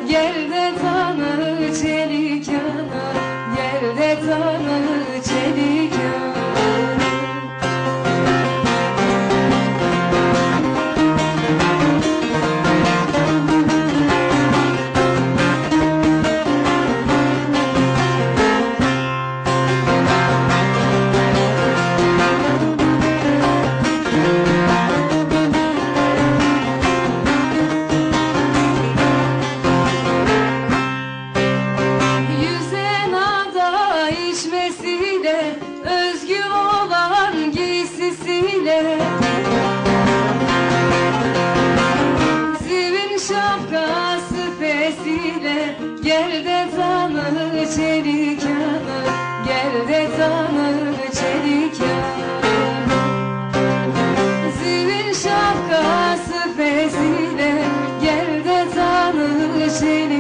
Gel de tanı çelik yana, gel de tanı çelik yana. Özgü olan giysisiyle, zivin şapkası fesiyle, gel de tanı çelik yana, gel de tanı çelik yana. Zivin şapkası fesiyle, gel de tanı çelik yana.